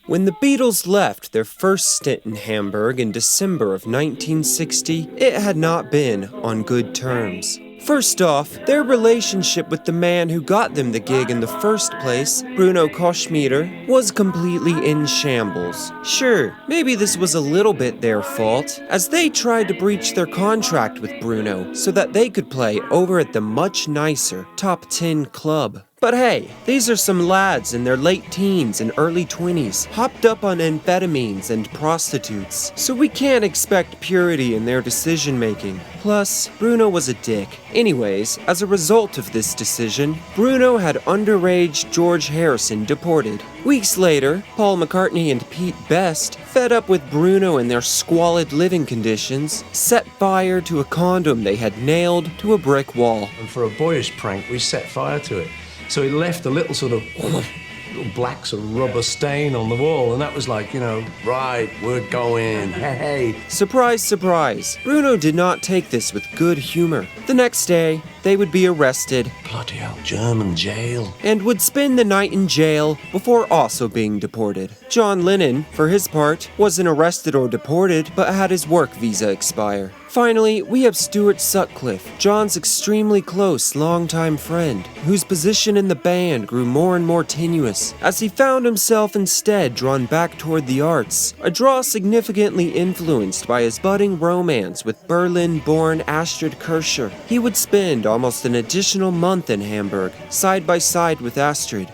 When the Beatles left their first stint in Hamburg in December of 1960, it had not been on good terms. First off, their relationship with the man who got them the gig in the first place, Bruno Koschmider, was completely in shambles. Sure, maybe this was a little bit their fault, as they tried to breach their contract with Bruno so that they could play over at the much nicer Top 10 Club. But hey, these are some lads in their late teens and early 20s, hopped up on amphetamines and prostitutes, so we can't expect purity in their decision making. Plus, Bruno was a dick. Anyways, as a result of this decision, Bruno had underage George Harrison deported. Weeks later, Paul McCartney and Pete Best, fed up with Bruno and their squalid living conditions, set fire to a condom they had nailed to a brick wall. And for a boyish prank, we set fire to it. So it left a little sort of little black sort of rubber stain on the wall, and that was like, right, we're going, hey. Surprise, surprise. Bruno did not take this with good humor. The next day, they would be arrested. Bloody hell, German jail. And would spend the night in jail before also being deported. John Lennon, for his part, wasn't arrested or deported, but had his work visa expire. Finally, we have Stuart Sutcliffe, John's extremely close longtime friend, whose position in the band grew more and more tenuous as he found himself instead drawn back toward the arts, a draw significantly influenced by his budding romance with Berlin-born Astrid Kirchner. He would spend almost an additional month in Hamburg, side by side with Astrid.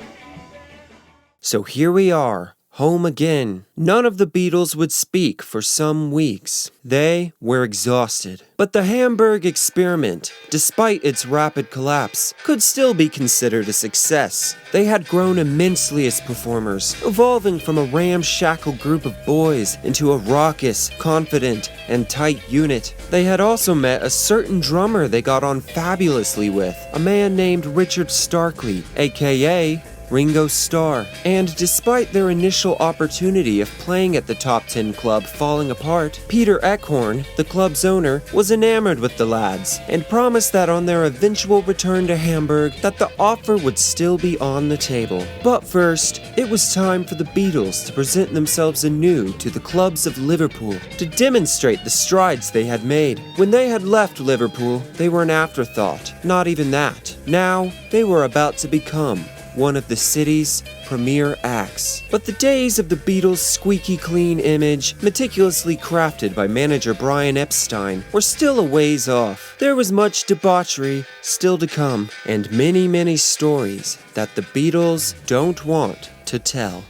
So here we are, home again. None of the Beatles would speak for some weeks. They were exhausted. But the Hamburg experiment, despite its rapid collapse, could still be considered a success. They had grown immensely as performers, evolving from a ramshackle group of boys into a raucous, confident, and tight unit. They had also met a certain drummer they got on fabulously with, a man named Richard Starkey, aka Ringo Starr. And despite their initial opportunity of playing at the Top 10 Club falling apart, Peter Eckhorn, the club's owner, was enamored with the lads and promised that on their eventual return to Hamburg that the offer would still be on the table. But first, it was time for the Beatles to present themselves anew to the clubs of Liverpool to demonstrate the strides they had made. When they had left Liverpool, they were an afterthought. Not even that. Now, they were about to become one of the city's premier acts. But the days of the Beatles' squeaky clean image, meticulously crafted by manager Brian Epstein, were still a ways off. There was much debauchery still to come, and many, many stories that the Beatles don't want to tell.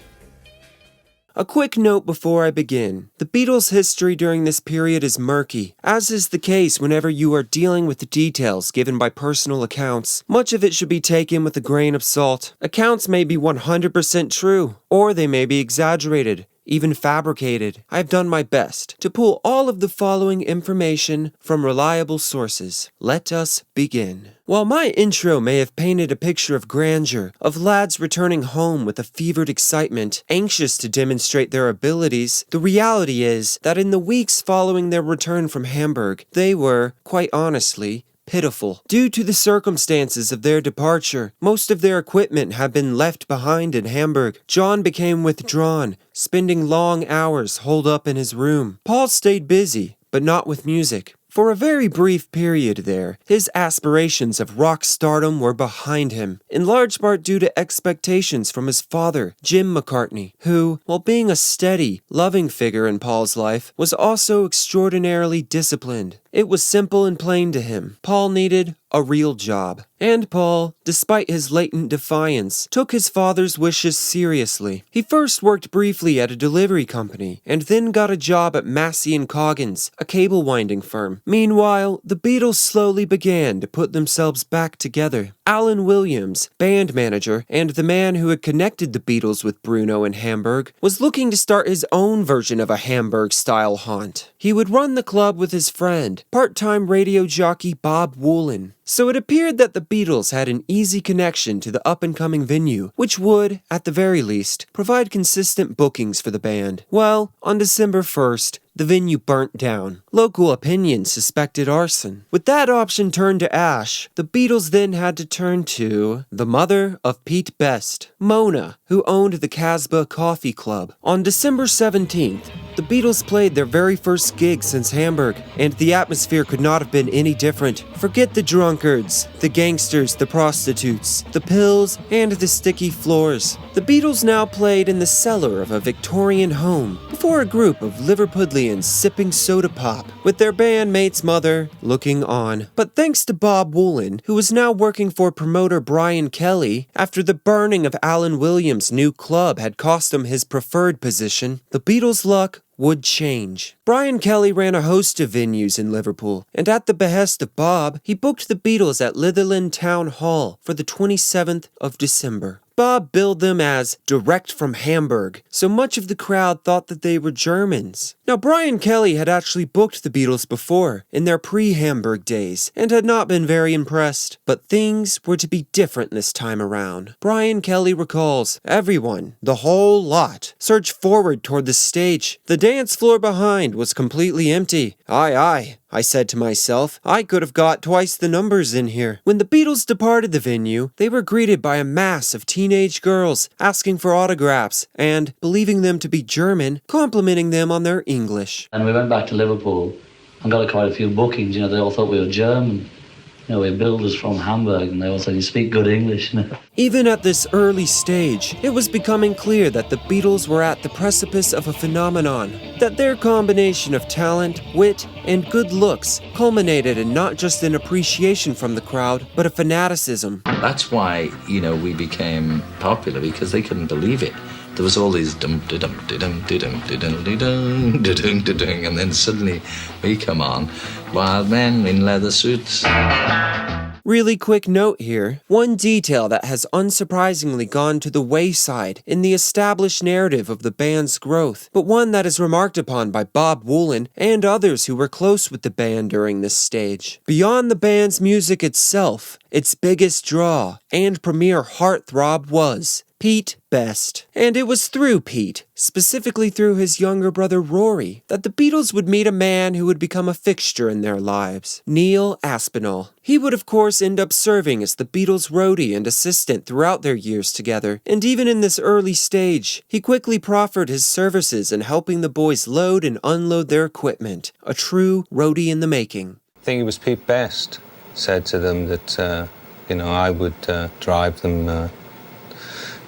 A quick note before I begin. The Beatles' history during this period is murky, as is the case whenever you are dealing with the details given by personal accounts. Much of it should be taken with a grain of salt. Accounts may be 100% true, or they may be exaggerated, even fabricated. I've done my best to pull all of the following information from reliable sources. Let us begin. While my intro may have painted a picture of grandeur, of lads returning home with a fevered excitement, anxious to demonstrate their abilities, the reality is that in the weeks following their return from Hamburg, they were, quite honestly, pitiful. Due to the circumstances of their departure, most of their equipment had been left behind in Hamburg. John became withdrawn, spending long hours holed up in his room. Paul stayed busy, but not with music. For a very brief period there, his aspirations of rock stardom were behind him, in large part due to expectations from his father, Jim McCartney, who, while being a steady, loving figure in Paul's life, was also extraordinarily disciplined. It was simple and plain to him. Paul needed a real job. And Paul, despite his latent defiance, took his father's wishes seriously. He first worked briefly at a delivery company, and then got a job at Massey & Coggins, a cable winding firm. Meanwhile, the Beatles slowly began to put themselves back together. Alan Williams, band manager, and the man who had connected the Beatles with Bruno in Hamburg, was looking to start his own version of a Hamburg-style haunt. He would run the club with his friend, part-time radio jockey Bob Woolen. So it appeared that the Beatles had an easy connection to the up-and-coming venue, which would, at the very least, provide consistent bookings for the band. Well, on December 1st, the venue burnt down. Local opinion suspected arson. With that option turned to ash, the Beatles then had to turn to the mother of Pete Best, Mona, who owned the Casbah Coffee Club. On December 17th, the Beatles played their very first gig since Hamburg, and the atmosphere could not have been any different. Forget the drunkards, the gangsters, the prostitutes, the pills, and the sticky floors. The Beatles now played in the cellar of a Victorian home, before a group of Liverpudlians sipping soda pop, with their bandmate's mother looking on. But thanks to Bob Woolen, who was now working for promoter Brian Kelly, after the burning of Alan Williams' new club had cost him his preferred position, the Beatles' luck would change. Brian Kelly ran a host of venues in Liverpool, and at the behest of Bob, he booked the Beatles at Litherland Town Hall for the 27th of December. Bob billed them as direct from Hamburg, so much of the crowd thought that they were Germans. Now, Brian Kelly had actually booked the Beatles before, in their pre-Hamburg days, and had not been very impressed. But things were to be different this time around. Brian Kelly recalls, everyone, the whole lot, surged forward toward the stage. The dance floor behind was completely empty. Aye, I said to myself, I could have got twice the numbers in here. When the Beatles departed the venue, they were greeted by a mass of teenage girls asking for autographs and, believing them to be German, complimenting them on their English. And we went back to Liverpool and got quite a few bookings. They all thought we were German. We're builders from Hamburg, and they all said, you speak good English. Even at this early stage, it was becoming clear that the Beatles were at the precipice of a phenomenon, that their combination of talent, wit, and good looks culminated in not just an appreciation from the crowd, but a fanaticism. That's why, we became popular, because they couldn't believe it. There was all these dum-de-dum-de-dum-de-dum-de-dum-de-dum-de-dum, and then suddenly we come on, wild men in leather suits. Really quick note here, one detail that has unsurprisingly gone to the wayside in the established narrative of the band's growth, but one that is remarked upon by Bob Woolen and others who were close with the band during this stage. Beyond the band's music itself, its biggest draw and premier heartthrob was Pete Best. And it was through Pete, specifically through his younger brother Rory, that the Beatles would meet a man who would become a fixture in their lives, Neil Aspinall. He would of course end up serving as the Beatles' roadie and assistant throughout their years together, and even in this early stage, he quickly proffered his services in helping the boys load and unload their equipment, a true roadie in the making. I think it was Pete Best said to them that, I would drive them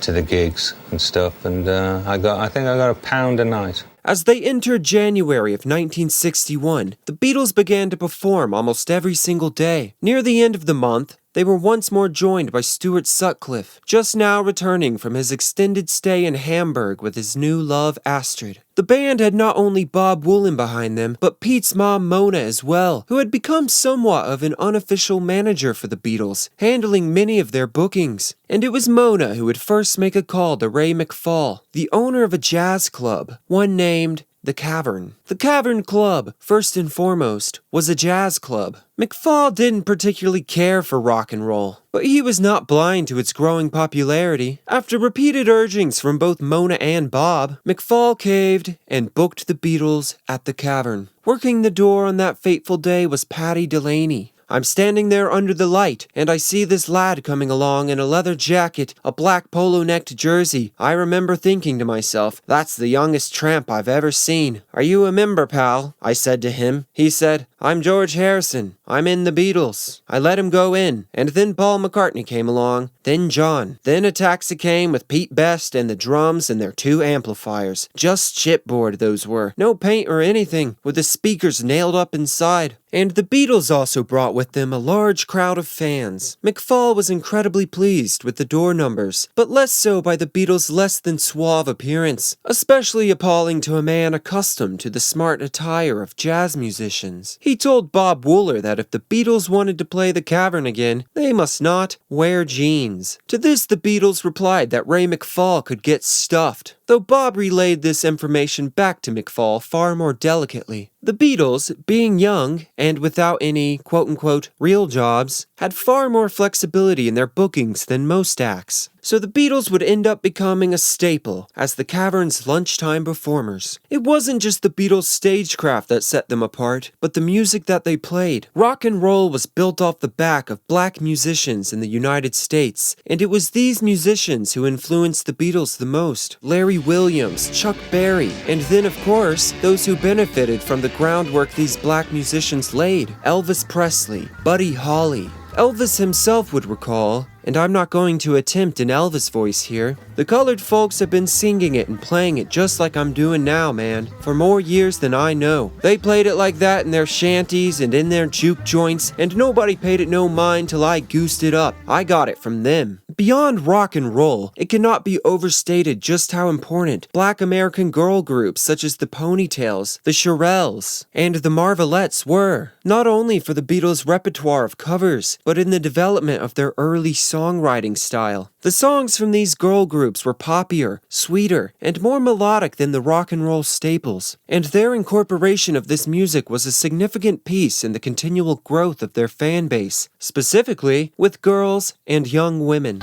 to the gigs and stuff, and I think I got £1 a night. As they entered January of 1961, the Beatles began to perform almost every single day. Near the end of the month, they were once more joined by Stuart Sutcliffe, just now returning from his extended stay in Hamburg with his new love Astrid. The band had not only Bob Woolen behind them, but Pete's mom Mona as well, who had become somewhat of an unofficial manager for the Beatles, handling many of their bookings. And it was Mona who would first make a call to Ray McFall, the owner of a jazz club, one named the Cavern. The Cavern Club, first and foremost, was a jazz club. McFall didn't particularly care for rock and roll, but he was not blind to its growing popularity. After repeated urgings from both Mona and Bob, McFall caved and booked the Beatles at the Cavern. Working the door on that fateful day was Paddy Delaney. I'm standing there under the light, and I see this lad coming along in a leather jacket, a black polo-necked jersey. I remember thinking to myself, that's the youngest tramp I've ever seen. Are you a member, pal? I said to him. He said, I'm George Harrison. I'm in the Beatles. I let him go in, and then Paul McCartney came along, then John. Then a taxi came with Pete Best and the drums and their 2 amplifiers. Just chipboard those were. No paint or anything, with the speakers nailed up inside. And the Beatles also brought with them a large crowd of fans. McFall was incredibly pleased with the door numbers, but less so by the Beatles' less than suave appearance, especially appalling to a man accustomed to the smart attire of jazz musicians. He told Bob Wooler that if the Beatles wanted to play the Cavern again, they must not wear jeans. To this, the Beatles replied that Ray McFall could get stuffed, though Bob relayed this information back to McFall far more delicately. The Beatles, being young and without any quote-unquote real jobs, had far more flexibility in their bookings than most acts. So the Beatles would end up becoming a staple as the Cavern's lunchtime performers. It wasn't just the Beatles' stagecraft that set them apart, but the music that they played. Rock and roll was built off the back of black musicians in the United States, and it was these musicians who influenced the Beatles the most. Larry Williams, Chuck Berry, and then of course, those who benefited from the groundwork these black musicians laid. Elvis Presley, Buddy Holly. Elvis himself would recall, and I'm not going to attempt an Elvis voice here, the colored folks have been singing it and playing it just like I'm doing now, man, for more years than I know. They played it like that in their shanties and in their juke joints, and nobody paid it no mind till I goosed it up. I got it from them. Beyond rock and roll, it cannot be overstated just how important black American girl groups such as the Ponytails, the Shirelles, and the Marvelettes were, not only for the Beatles' repertoire of covers, but in the development of their early songwriting style. The songs from these girl groups were poppier, sweeter, and more melodic than the rock and roll staples, and their incorporation of this music was a significant piece in the continual growth of their fan base, specifically with girls and young women.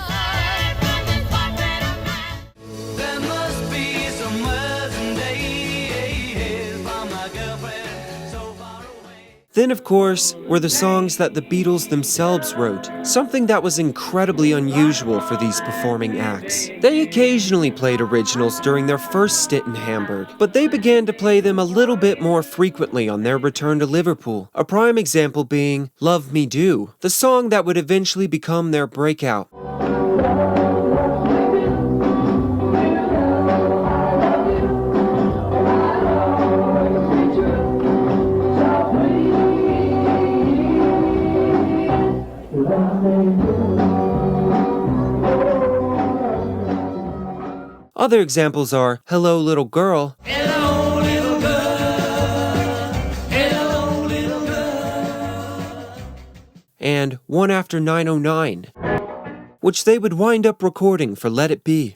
Then, of course, were the songs that the Beatles themselves wrote, something that was incredibly unusual for these performing acts. They occasionally played originals during their first stint in Hamburg, but they began to play them a little bit more frequently on their return to Liverpool, a prime example being Love Me Do, the song that would eventually become their breakout. Other examples are Hello Little Girl, Hello, little girl. Hello, little girl. and One After 909, which they would wind up recording for Let It Be.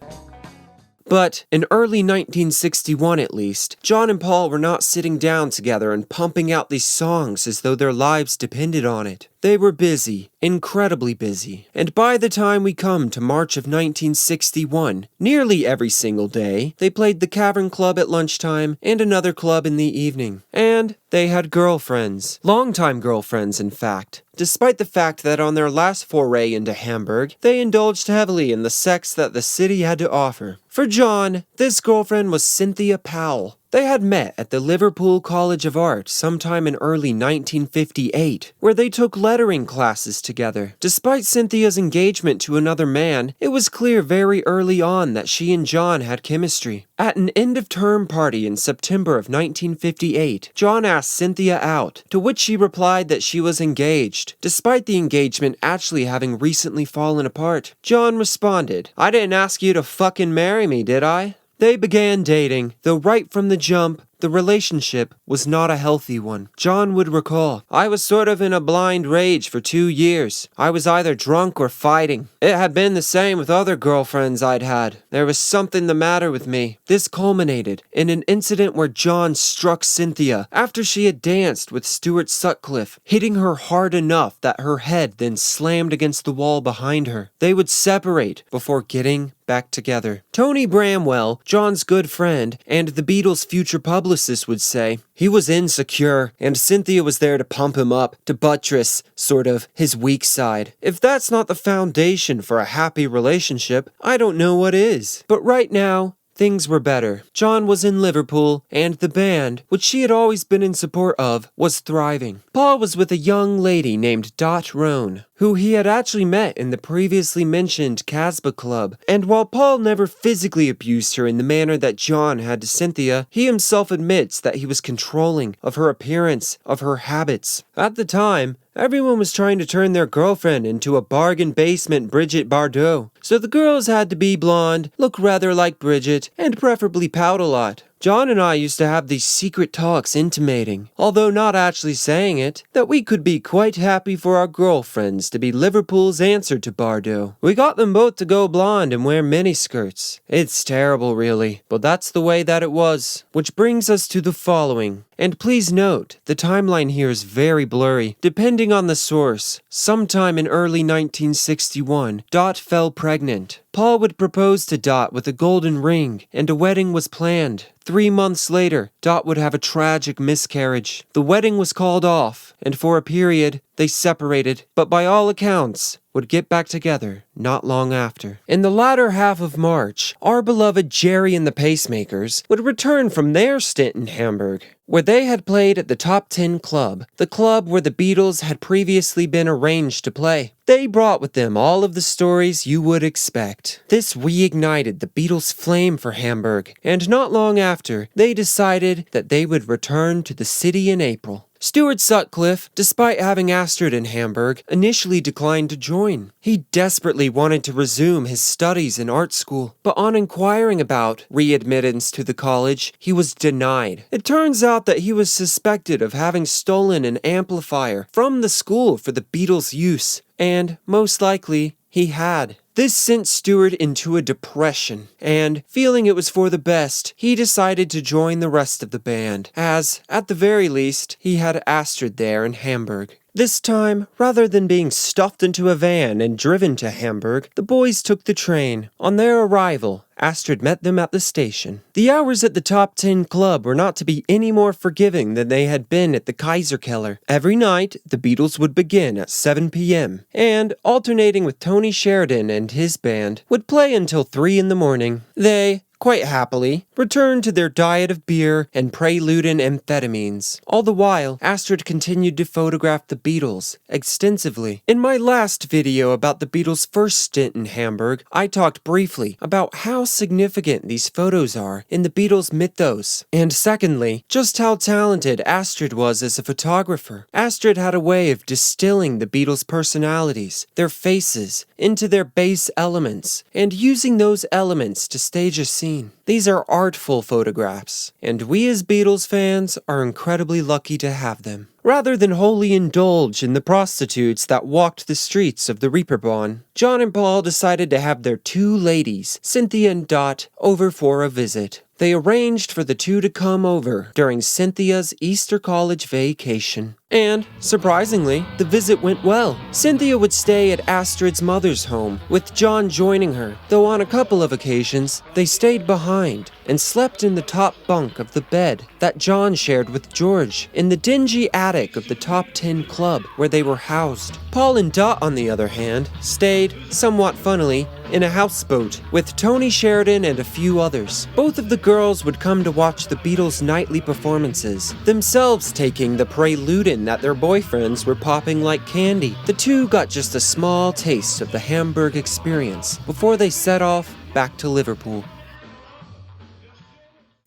But in early 1961 at least, John and Paul were not sitting down together and pumping out these songs as though their lives depended on it. They were busy, incredibly busy, and by the time we come to March of 1961, nearly every single day, they played the Cavern Club at lunchtime and another club in the evening. And they had girlfriends. Longtime girlfriends, in fact. Despite the fact that on their last foray into Hamburg, they indulged heavily in the sex that the city had to offer. For John, this girlfriend was Cynthia Powell. They had met at the Liverpool College of Art sometime in early 1958, where they took lettering classes together. Despite Cynthia's engagement to another man, it was clear very early on that she and John had chemistry. At an end-of-term party in September of 1958, John asked Cynthia out, to which she replied that she was engaged, despite the engagement actually having recently fallen apart. John responded, "I didn't ask you to fucking marry me, did I?" They began dating, though right from the jump, the relationship was not a healthy one. John would recall, "I was sort of in a blind rage for 2 years. I was either drunk or fighting. It had been the same with other girlfriends I'd had. There was something the matter with me." This culminated in an incident where John struck Cynthia after she had danced with Stuart Sutcliffe, hitting her hard enough that her head then slammed against the wall behind her. They would separate before getting back together. Tony Bramwell, John's good friend, and the Beatles' future publicist would say, he was insecure, and Cynthia was there to pump him up, to buttress, sort of, his weak side. If that's not the foundation for a happy relationship, I don't know what is. But right now, things were better. John was in Liverpool, and the band, which she had always been in support of, was thriving. Paul was with a young lady named Dot Roan, who he had actually met in the previously mentioned Casbah Club, and while Paul never physically abused her in the manner that John had to Cynthia, he himself admits that he was controlling of her appearance, of her habits. At the time, everyone was trying to turn their girlfriend into a bargain basement Bridget Bardot, so the girls had to be blonde, look rather like Bridget, and preferably pout a lot. John and I used to have these secret talks intimating, although not actually saying it, that we could be quite happy for our girlfriends to be Liverpool's answer to Bardot. We got them both to go blonde and wear miniskirts. It's terrible, really, but that's the way that it was. Which brings us to the following. And please note, the timeline here is very blurry. Depending on the source, sometime in early 1961, Dot fell pregnant. Paul would propose to Dot with a golden ring, and a wedding was planned. 3 months later, Dot would have a tragic miscarriage. The wedding was called off, and for a period, they separated, but by all accounts, would get back together not long after. In the latter half of March, our beloved Jerry and the Pacemakers would return from their stint in Hamburg, where they had played at the Top 10 Club, the club where the Beatles had previously been arranged to play. They brought with them all of the stories you would expect. This reignited the Beatles' flame for Hamburg, and not long after, they decided that they would return to the city in April. Stuart Sutcliffe, despite having Astrid in Hamburg, initially declined to join. He desperately wanted to resume his studies in art school, but on inquiring about readmittance to the college, he was denied. It turns out that he was suspected of having stolen an amplifier from the school for the Beatles' use, and most likely, he had. This sent Stuart into a depression, and, feeling it was for the best, he decided to join the rest of the band, as, at the very least, he had Astrid there in Hamburg. This time, rather than being stuffed into a van and driven to Hamburg, the boys took the train. On their arrival, Astrid met them at the station. The hours at the Top 10 Club were not to be any more forgiving than they had been at the Kaiserkeller. Every night, the Beatles would begin at 7 p.m., and, alternating with Tony Sheridan and his band, would play until 3 in the morning. They, quite happily, returned to their diet of beer and prelude and amphetamines. All the while, Astrid continued to photograph the Beatles extensively. In my last video about the Beatles' first stint in Hamburg, I talked briefly about how significant these photos are in the Beatles' mythos, and secondly, just how talented Astrid was as a photographer. Astrid had a way of distilling the Beatles' personalities, their faces, into their base elements, and using those elements to stage a scene. These are artful photographs, and we as Beatles fans are incredibly lucky to have them. Rather than wholly indulge in the prostitutes that walked the streets of the Reeperbahn, John and Paul decided to have their 2 ladies, Cynthia and Dot, over for a visit. They arranged for the 2 to come over during Cynthia's Easter college vacation. And, surprisingly, the visit went well. Cynthia would stay at Astrid's mother's home, with John joining her, though on a couple of occasions, they stayed behind and slept in the top bunk of the bed that John shared with George in the dingy attic of the Top 10 Club where they were housed. Paul and Dot, on the other hand, stayed, somewhat funnily, in a houseboat with Tony Sheridan and a few others. Both of the girls would come to watch the Beatles' nightly performances, themselves taking the preludin that their boyfriends were popping like candy. The 2 got just a small taste of the Hamburg experience before they set off back to Liverpool.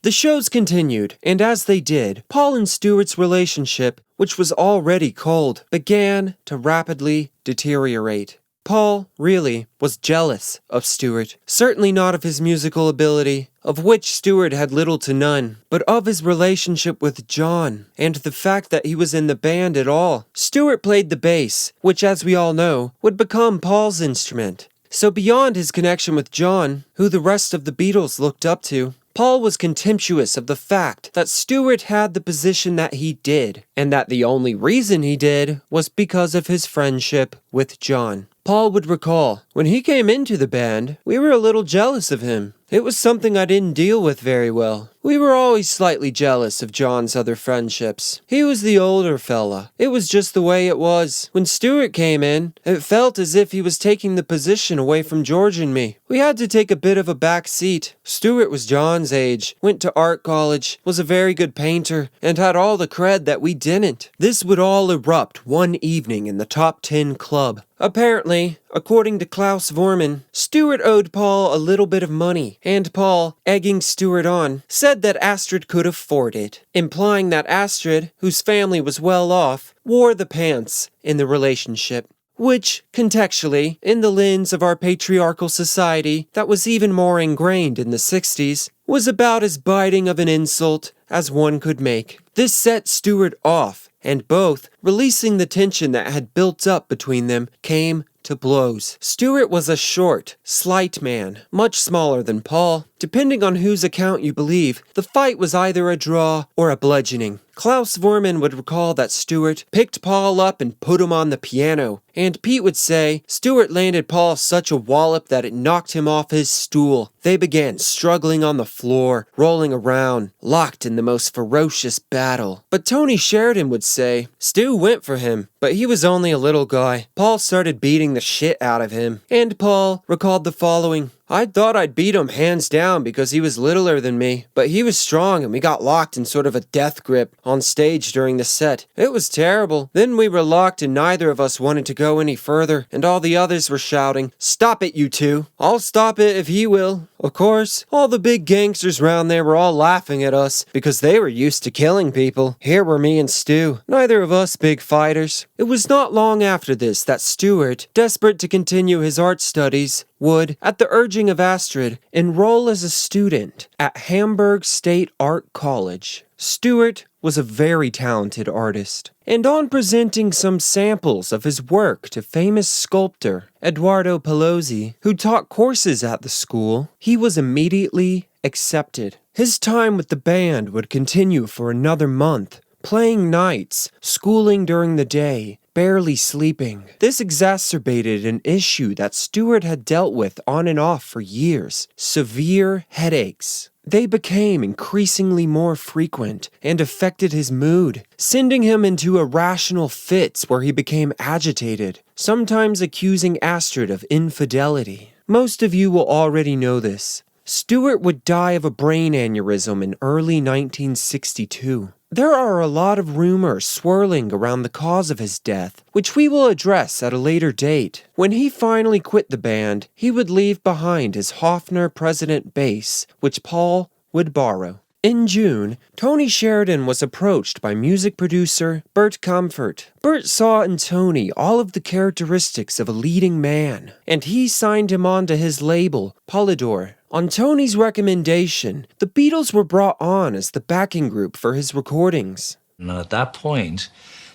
The shows continued, and as they did, Paul and Stuart's relationship, which was already cold, began to rapidly deteriorate. Paul, really, was jealous of Stuart. Certainly not of his musical ability, of which Stuart had little to none, but of his relationship with John, and the fact that he was in the band at all. Stuart played the bass, which, as we all know, would become Paul's instrument. So beyond his connection with John, who the rest of the Beatles looked up to, Paul was contemptuous of the fact that Stuart had the position that he did, and that the only reason he did was because of his friendship with John. Paul would recall, when he came into the band, we were a little jealous of him. It was something I didn't deal with very well. We were always slightly jealous of John's other friendships. He was the older fella. It was just the way it was. When Stuart came in, it felt as if he was taking the position away from George and me. We had to take a bit of a back seat. Stuart was John's age, went to art college, was a very good painter, and had all the cred that we didn't. This would all erupt one evening in the Top 10 Club. Apparently, according to Klaus Vormann, Stuart owed Paul a little bit of money, and Paul, egging Stuart on, said that Astrid could afford it, implying that Astrid, whose family was well off, wore the pants in the relationship. Which, contextually, in the lens of our patriarchal society that was even more ingrained in the 60s, was about as biting of an insult as one could make. This set Stuart off, and both, releasing the tension that had built up between them, came to blows. Stuart was a short, slight man, much smaller than Paul. Depending on whose account you believe, the fight was either a draw or a bludgeoning. Klaus Vormann would recall that Stuart picked Paul up and put him on the piano, and Pete would say Stuart landed Paul such a wallop that it knocked him off his stool. They began struggling on the floor, rolling around, locked in the most ferocious battle. But Tony Sheridan would say Stu went for him, but he was only a little guy. Paul started beating the shit out of him, and Paul recalled the following: I thought I'd beat him hands down because he was littler than me, but he was strong and we got locked in sort of a death grip on stage during the set. It was terrible. Then we were locked and neither of us wanted to go any further, and all the others were shouting, "Stop it, you two. I'll stop it if he will." Of course, all the big gangsters round there were all laughing at us because they were used to killing people. Here were me and Stu, neither of us big fighters. It was not long after this that Stuart, desperate to continue his art studies, would, at the urging of Astrid, enroll as a student at Hamburg State Art College. Stuart was a very talented artist, and on presenting some samples of his work to famous sculptor Eduardo Pelosi, who taught courses at the school, he was immediately accepted. His time with the band would continue for another month, playing nights, schooling during the day, barely sleeping. This exacerbated an issue that Stuart had dealt with on and off for years: severe headaches. They became increasingly more frequent and affected his mood, sending him into irrational fits where he became agitated, sometimes accusing Astrid of infidelity. Most of you will already know this. Stuart would die of a brain aneurysm in early 1962. There are a lot of rumors swirling around the cause of his death, which we will address at a later date. When he finally quit the band, he would leave behind his Hofner President bass, which Paul would borrow. In June, Tony Sheridan was approached by music producer Bert Comfort. Bert saw in Tony all of the characteristics of a leading man, and he signed him on to his label, Polydor. On Tony's recommendation, the Beatles were brought on as the backing group for his recordings. And at that point,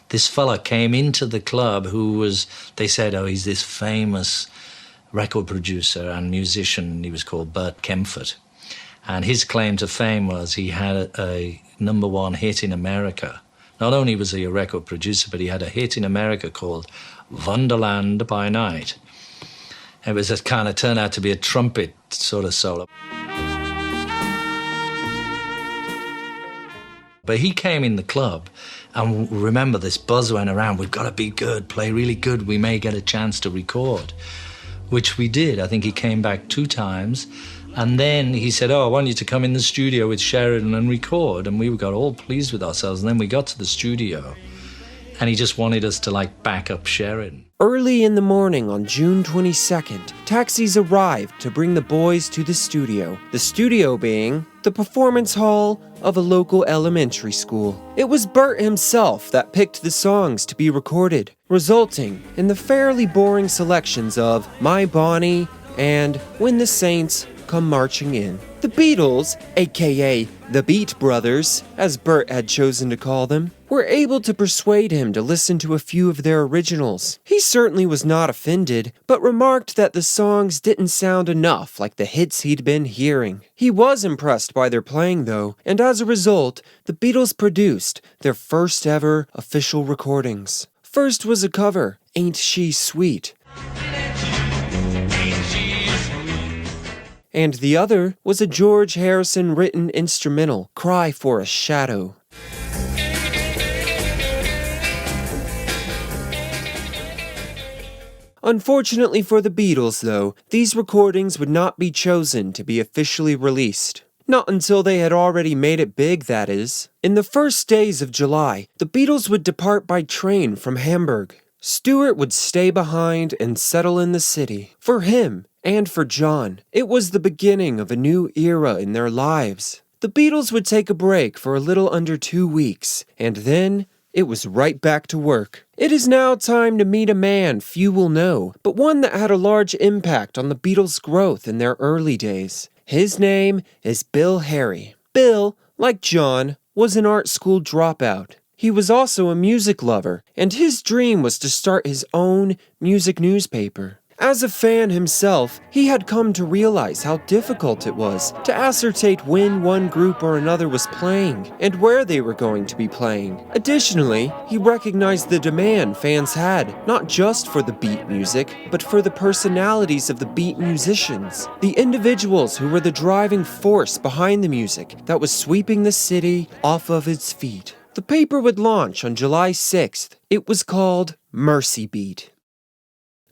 this fella came into the club who was, they said, oh, he's this famous record producer and musician. He was called Bert Kempfert. And his claim to fame was he had a #1 hit in America. Not only was he a record producer, but he had a hit in America called Wonderland by Night. It was a kind of turned out to be a trumpet sort of solo. But he came in the club, and remember this buzz went around, we've got to be good, play really good, we may get a chance to record, which we did. I think he came back 2 times, and then he said, oh, I want you to come in the studio with Sheridan and record, and we got all pleased with ourselves, and then we got to the studio, and he just wanted us to back up Sheridan. Early in the morning on June 22nd, taxis arrived to bring the boys to the studio being the performance hall of a local elementary school. It was Bert himself that picked the songs to be recorded, resulting in the fairly boring selections of My Bonnie and When the Saints Come Marching In. The Beatles, aka the Beat Brothers, as Bert had chosen to call them, were able to persuade him to listen to a few of their originals. He certainly was not offended, but remarked that the songs didn't sound enough like the hits he'd been hearing. He was impressed by their playing though, and as a result, the Beatles produced their first ever official recordings. First was a cover, Ain't She Sweet? And the other was a George Harrison written instrumental, Cry for a Shadow. Unfortunately for the Beatles, though, these recordings would not be chosen to be officially released. Not until they had already made it big, that is. In the first days of July, the Beatles would depart by train from Hamburg. Stuart would stay behind and settle in the city. For him, and for John, it was the beginning of a new era in their lives. The Beatles would take a break for a little under 2 weeks, and then it was right back to work. It is now time to meet a man few will know, but one that had a large impact on the Beatles' growth in their early days. His name is Bill Harry. Bill, like John, was an art school dropout. He was also a music lover, and his dream was to start his own music newspaper. As a fan himself, he had come to realize how difficult it was to ascertain when one group or another was playing and where they were going to be playing. Additionally, he recognized the demand fans had, not just for the beat music, but for the personalities of the beat musicians, the individuals who were the driving force behind the music that was sweeping the city off of its feet. The paper would launch on July 6th. It was called Mercy Beat.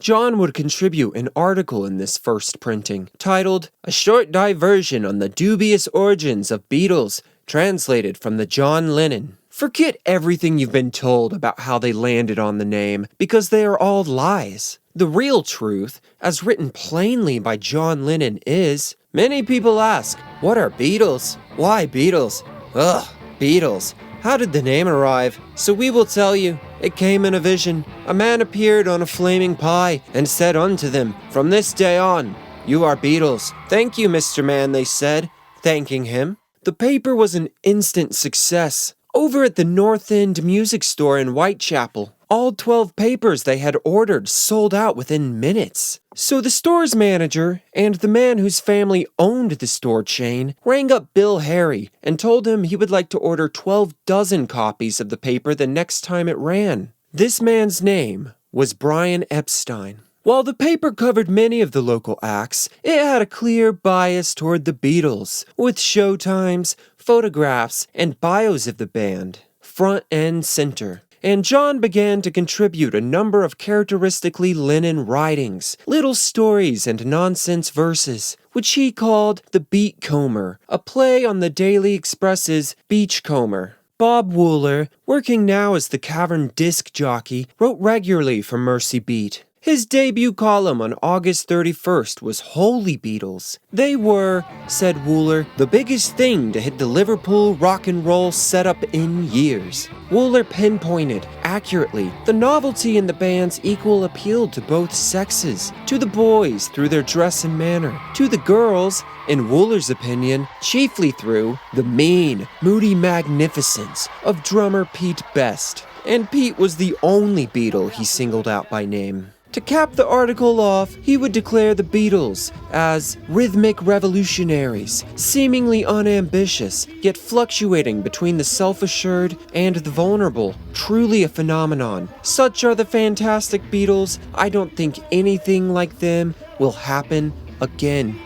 John would contribute an article in this first printing, titled, "A Short Diversion on the Dubious Origins of Beatles, translated from the John Lennon." Forget everything you've been told about how they landed on the name, because they are all lies. The real truth, as written plainly by John Lennon, is, many people ask, what are Beatles? Why Beatles? Ugh, Beatles. How did the name arrive? So we will tell you. It came in a vision. A man appeared on a flaming pie and said unto them, "From this day on, you are Beatles." "Thank you, Mr. Man," they said, thanking him. The paper was an instant success. Over at the North End Music Store in Whitechapel, all 12 papers they had ordered sold out within minutes. So the store's manager and the man whose family owned the store chain rang up Bill Harry and told him he would like to order 12 dozen copies of the paper the next time it ran. This man's name was Brian Epstein. While the paper covered many of the local acts, it had a clear bias toward the Beatles, with showtimes, photographs, and bios of the band, front and center. And John began to contribute a number of characteristically Lennon writings, little stories and nonsense verses, which he called the Beatcomber, a play on the Daily Express's Beachcomber. Bob Wooler, working now as the Cavern disc jockey, wrote regularly for Mercy Beat. His debut column on August 31st was Holy Beatles. They were, said Wooler, the biggest thing to hit the Liverpool rock and roll setup in years. Wooler pinpointed, accurately, the novelty in the band's equal appeal to both sexes, to the boys through their dress and manner, to the girls, in Wooler's opinion, chiefly through the mean, moody magnificence of drummer Pete Best. And Pete was the only Beatle he singled out by name. To cap the article off, he would declare the Beatles as rhythmic revolutionaries, seemingly unambitious, yet fluctuating between the self-assured and the vulnerable. Truly a phenomenon. Such are the fantastic Beatles, I don't think anything like them will happen again.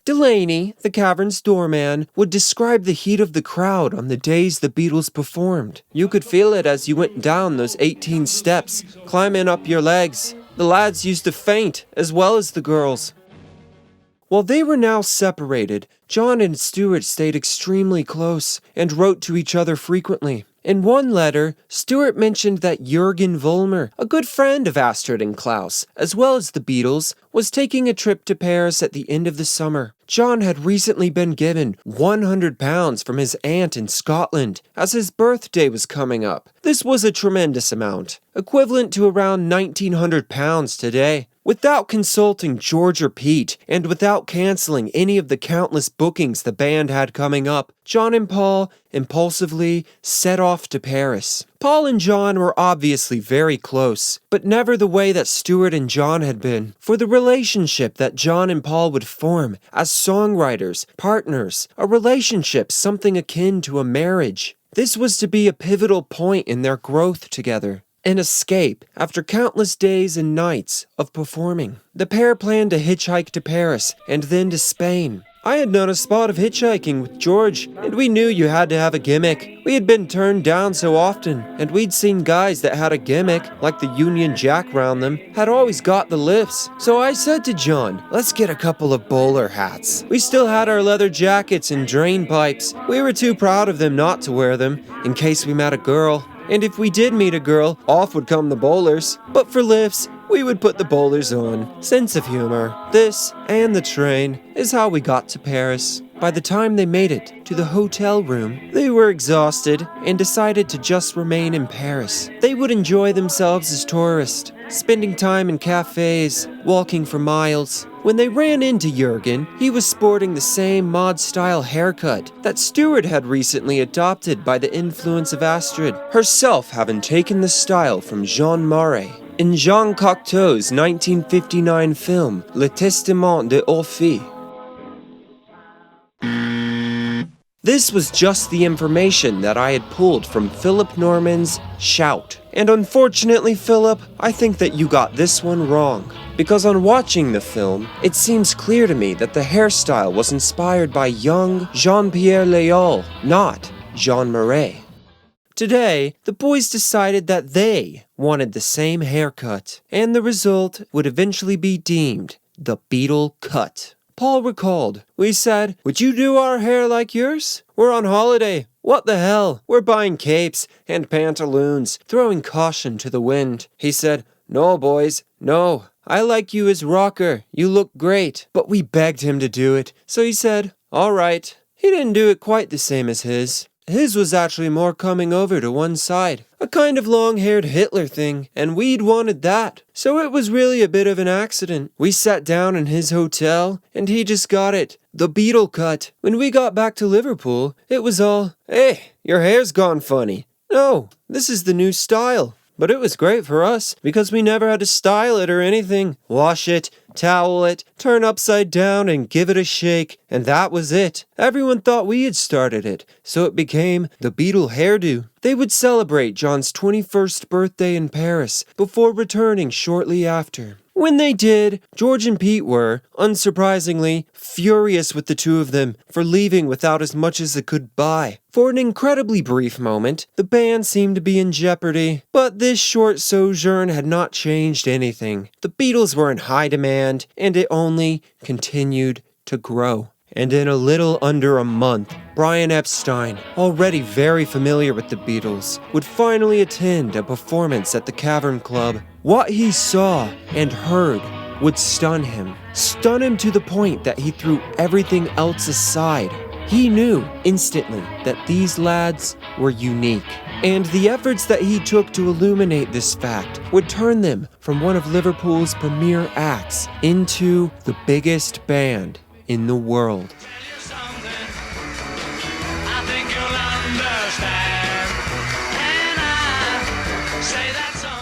Delaney, the Cavern's doorman, would describe the heat of the crowd on the days the Beatles performed. You could feel it as you went down those 18 steps, climbing up your legs. The lads used to faint, as well as the girls. While they were now separated, John and Stuart stayed extremely close and wrote to each other frequently. In one letter, Stuart mentioned that Jürgen Vollmer, a good friend of Astrid and Klaus, as well as the Beatles, was taking a trip to Paris at the end of the summer. John had recently been given £100 from his aunt in Scotland, as his birthday was coming up. This was a tremendous amount, equivalent to around £1,900 today. Without consulting George or Pete, and without canceling any of the countless bookings the band had coming up, John and Paul impulsively set off to Paris. Paul and John were obviously very close, but never the way that Stuart and John had been. For the relationship that John and Paul would form as songwriters, partners, a relationship something akin to a marriage. This was to be a pivotal point in their growth together. An escape after countless days and nights of performing. The pair planned to hitchhike to Paris and then to Spain. I had known a spot of hitchhiking with George, and we knew you had to have a gimmick. We had been turned down so often, and we'd seen guys that had a gimmick, like the Union Jack round them, had always got the lifts. So I said to John, let's get a couple of bowler hats. We still had our leather jackets and drain pipes. We were too proud of them not to wear them, in case we met a girl. And if we did meet a girl, off would come the bowlers. But for lifts, we would put the bowlers on. Sense of humor. This, and the train, is how we got to Paris. By the time they made it to the hotel room, they were exhausted and decided to just remain in Paris. They would enjoy themselves as tourists, spending time in cafes, walking for miles. When they ran into Jurgen, he was sporting the same mod-style haircut that Stuart had recently adopted by the influence of Astrid, herself having taken the style from Jean Marais. In Jean Cocteau's 1959 film, Le Testament de Orphée. This was just the information that I had pulled from Philip Norman's Shout. And unfortunately, Philip, I think that you got this one wrong. Because on watching the film, it seems clear to me that the hairstyle was inspired by young Jean-Pierre Léal, not Jean Marais. Today, the boys decided that they wanted the same haircut, and the result would eventually be deemed the Beatle cut. Paul recalled, "We said, would you do our hair like yours? We're on holiday. What the hell? We're buying capes and pantaloons, throwing caution to the wind." He said, "No, boys, no. I like you as rocker. You look great." But we begged him to do it, so he said, "All right." He didn't do it quite the same as his. His was actually more coming over to one side, a kind of long-haired Hitler thing, and we'd wanted that. So it was really a bit of an accident. We sat down in his hotel, and he just got it, the Beatle cut. When we got back to Liverpool, it was all, "Hey, your hair's gone funny." No, this is the new style. But it was great for us, because we never had to style it or anything. Wash it, towel it, turn upside down and give it a shake, and that was it. Everyone thought we had started it, so it became the Beatle hairdo. They would celebrate John's 21st birthday in Paris before returning shortly after. When they did, George and Pete were, unsurprisingly, furious with the two of them for leaving without as much as they could buy. For an incredibly brief moment, the band seemed to be in jeopardy, but this short sojourn had not changed anything. The Beatles were in high demand, and it only continued to grow. And in a little under a month, Brian Epstein, already very familiar with the Beatles, would finally attend a performance at the Cavern Club. What he saw and heard would stun him to the point that he threw everything else aside. He knew instantly that these lads were unique, and the efforts that he took to illuminate this fact would turn them from one of Liverpool's premier acts into the biggest band in the world.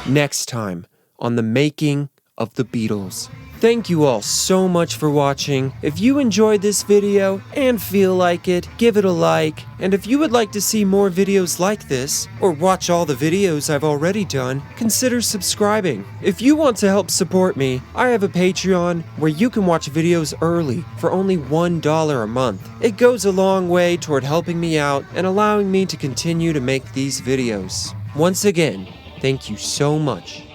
Next time on The Making of the Beatles. Thank you all so much for watching. If you enjoyed this video and feel like it, give it a like. And if you would like to see more videos like this, or watch all the videos I've already done, consider subscribing. If you want to help support me, I have a Patreon where you can watch videos early for only $1 a month. It goes a long way toward helping me out and allowing me to continue to make these videos. Once again, thank you so much.